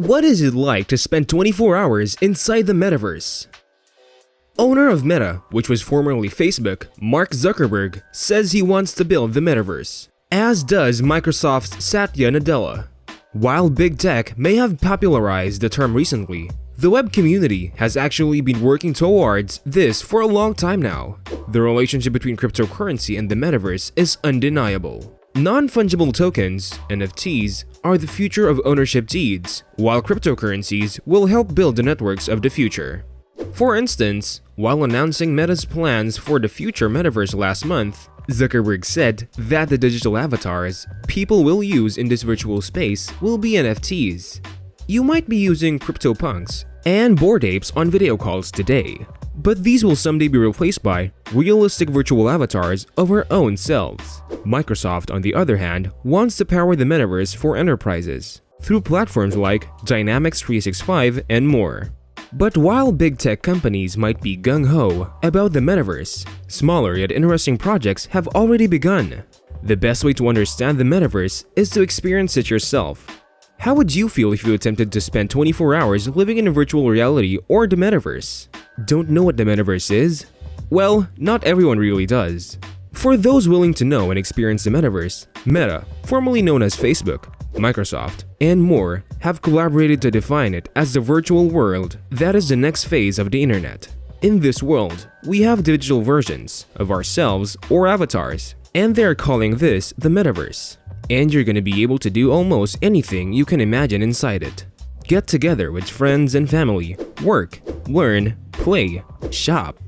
What is it like to spend 24 hours inside the metaverse? Owner of Meta, which was formerly Facebook, Mark Zuckerberg, says he wants to build the metaverse, as does Microsoft's Satya Nadella. While big tech may have popularized the term recently, the web community has actually been working towards this for a long time now. The relationship between cryptocurrency and the metaverse is undeniable. Non-fungible tokens, NFTs, are the future of ownership deeds, while cryptocurrencies will help build the networks of the future. For instance, while announcing Meta's plans for the future metaverse last month, Zuckerberg said that the digital avatars people will use in this virtual space will be NFTs. You might be using CryptoPunks and Bored Apes on video calls today, but these will someday be replaced by realistic virtual avatars of our own selves. Microsoft, on the other hand, wants to power the metaverse for enterprises through platforms like Dynamics 365 and more. But while big tech companies might be gung-ho about the metaverse, smaller yet interesting projects have already begun. The best way to understand the metaverse is to experience it yourself. How would you feel if you attempted to spend 24 hours living in a virtual reality or the metaverse? Don't know what the metaverse is? Well, not everyone really does. For those willing to know and experience the metaverse, Meta, formerly known as Facebook, Microsoft, and more have collaborated to define it as the virtual world that is the next phase of the internet. In this world, we have digital versions of ourselves or avatars, and they're calling this the metaverse. And you're gonna be able to do almost anything you can imagine inside it. Get together with friends and family, work, learn, play, shop.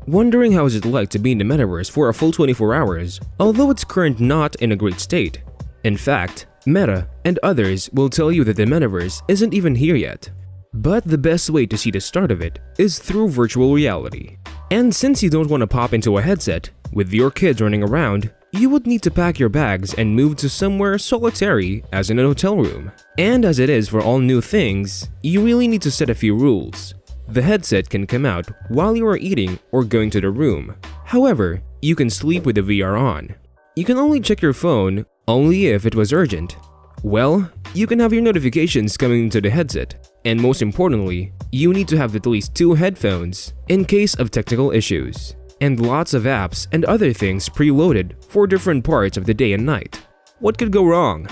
Wondering how is it like to be in the metaverse for a full 24 hours, although it's currently not in a great state. In fact, Meta and others will tell you that the metaverse isn't even here yet. But the best way to see the start of it is through virtual reality. And since you don't want to pop into a headset with your kids running around, you would need to pack your bags and move to somewhere solitary as in a hotel room. And as it is for all new things, you really need to set a few rules. The headset can come out while you are eating or going to the room. However, you can sleep with the VR on. You can only check your phone only if it was urgent. Well, you can have your notifications coming into the headset. And most importantly, you need to have at least 2 headphones in case of technical issues. And lots of apps and other things preloaded for different parts of the day and night. What could go wrong?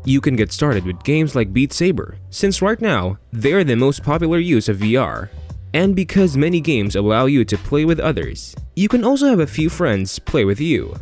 You can get started with games like Beat Saber, since right now, they're the most popular use of VR. And because many games allow you to play with others, you can also have a few friends play with you.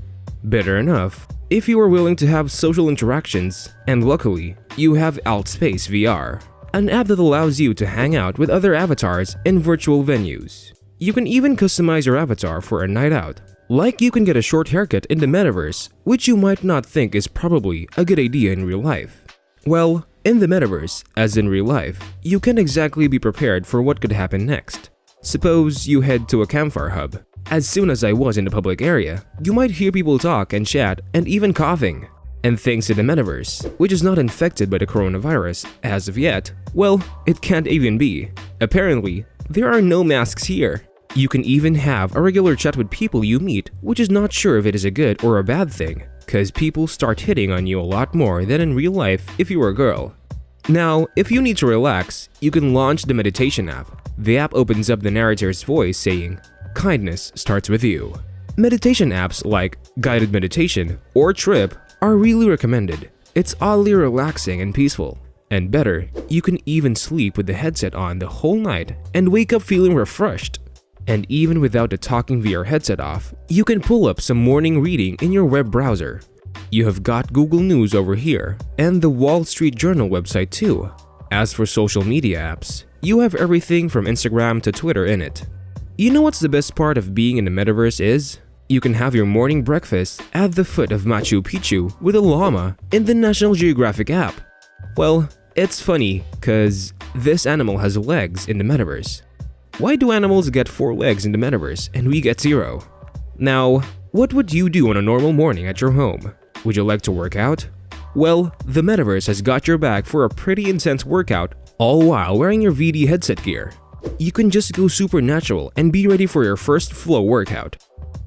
Better enough, if you are willing to have social interactions, and luckily, you have Altspace VR, an app that allows you to hang out with other avatars in virtual venues. You can even customize your avatar for a night out. Like you can get a short haircut in the metaverse, which you might not think is probably a good idea in real life. Well, in the metaverse, as in real life, you can't exactly be prepared for what could happen next. Suppose you head to a campfire hub. As soon as I was in the public area, you might hear people talk and chat and even coughing. And thanks to the metaverse, which is not infected by the coronavirus as of yet, well, it can't even be. Apparently, there are no masks here. You can even have a regular chat with people you meet, which is not sure if it is a good or a bad thing, cause people start hitting on you a lot more than in real life if you were a girl. Now, if you need to relax, you can launch the meditation app. The app opens up the narrator's voice saying, "Kindness starts with you." Meditation apps like Guided Meditation or Trip are really recommended. It's oddly relaxing and peaceful. And better, you can even sleep with the headset on the whole night and wake up feeling refreshed. And even without the talking VR headset off, you can pull up some morning reading in your web browser. You have got Google News over here, and the Wall Street Journal website too. As for social media apps, you have everything from Instagram to Twitter in it. You know what's the best part of being in the metaverse is? You can have your morning breakfast at the foot of Machu Picchu with a llama in the National Geographic app. Well, it's funny, cause this animal has legs in the metaverse. Why do animals get 4 legs in the metaverse and we get 0? Now, what would you do on a normal morning at your home? Would you like to work out? Well, the metaverse has got your back for a pretty intense workout, all while wearing your VD headset gear. You can just go super natural and be ready for your first flow workout.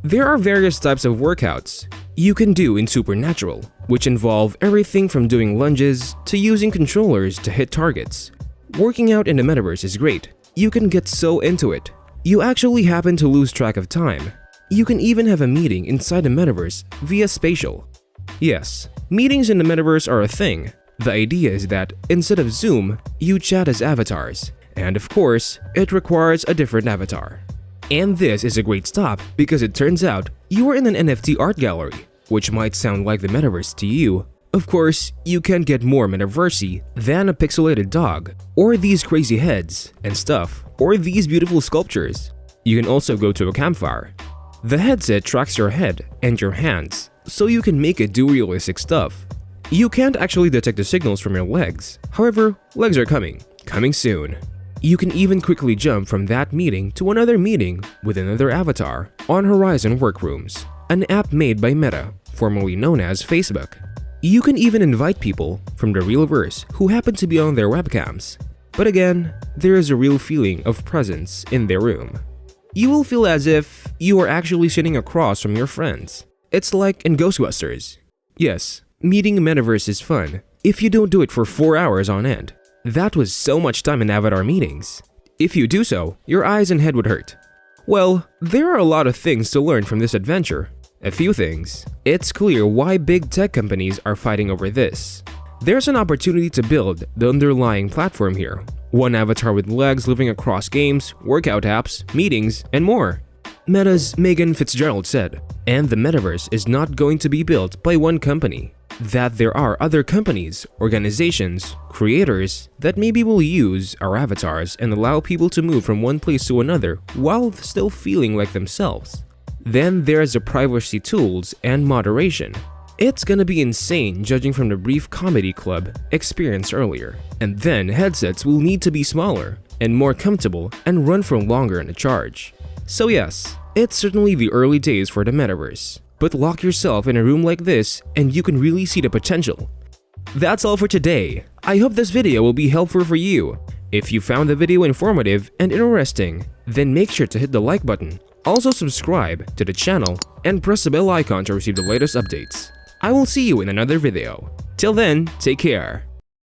There are various types of workouts. you can do in Supernatural, which involve everything from doing lunges to using controllers to hit targets. Working out in the metaverse is great. You can get so into it. You actually happen to lose track of time. You can even have a meeting inside the metaverse via spatial. Yes, meetings in the metaverse are a thing. The idea is that instead of Zoom, you chat as avatars. And of course, it requires a different avatar. And this is a great stop because it turns out you are in an NFT art gallery, which might sound like the metaverse to you. Of course, you can't get more metaversy than a pixelated dog, or these crazy heads and stuff, or these beautiful sculptures. You can also go to a campfire. The headset tracks your head and your hands, so you can make it do realistic stuff. You can't actually detect the signals from your legs. However, legs are coming soon. You can even quickly jump from that meeting to another meeting with another avatar on Horizon Workrooms, an app made by Meta, formerly known as Facebook. You can even invite people from the real verse who happen to be on their webcams. But again, there is a real feeling of presence in their room. You will feel as if you are actually sitting across from your friends. It's like in Ghostbusters. Yes, meeting metaverse is fun if you don't do it for 4 hours on end. That was so much time in avatar meetings. If you do so, your eyes and head would hurt. Well, there are a lot of things to learn from this adventure. A few things. It's clear why big tech companies are fighting over this. There's an opportunity to build the underlying platform here. One avatar with legs living across games, workout apps, meetings, and more. Meta's Megan Fitzgerald said, and the metaverse is not going to be built by one company. That there are other companies, organizations, creators that maybe will use our avatars and allow people to move from one place to another while still feeling like themselves. Then there's the privacy tools and moderation. It's gonna be insane judging from the brief comedy club experienced earlier. And then headsets will need to be smaller and more comfortable and run for longer in a charge. So yes, it's certainly the early days for the metaverse. But lock yourself in a room like this and you can really see the potential. That's all for today. I hope this video will be helpful for you. If you found the video informative and interesting, then make sure to hit the like button. Also subscribe to the channel and press the bell icon to receive the latest updates. I will see you in another video. Till then, take care.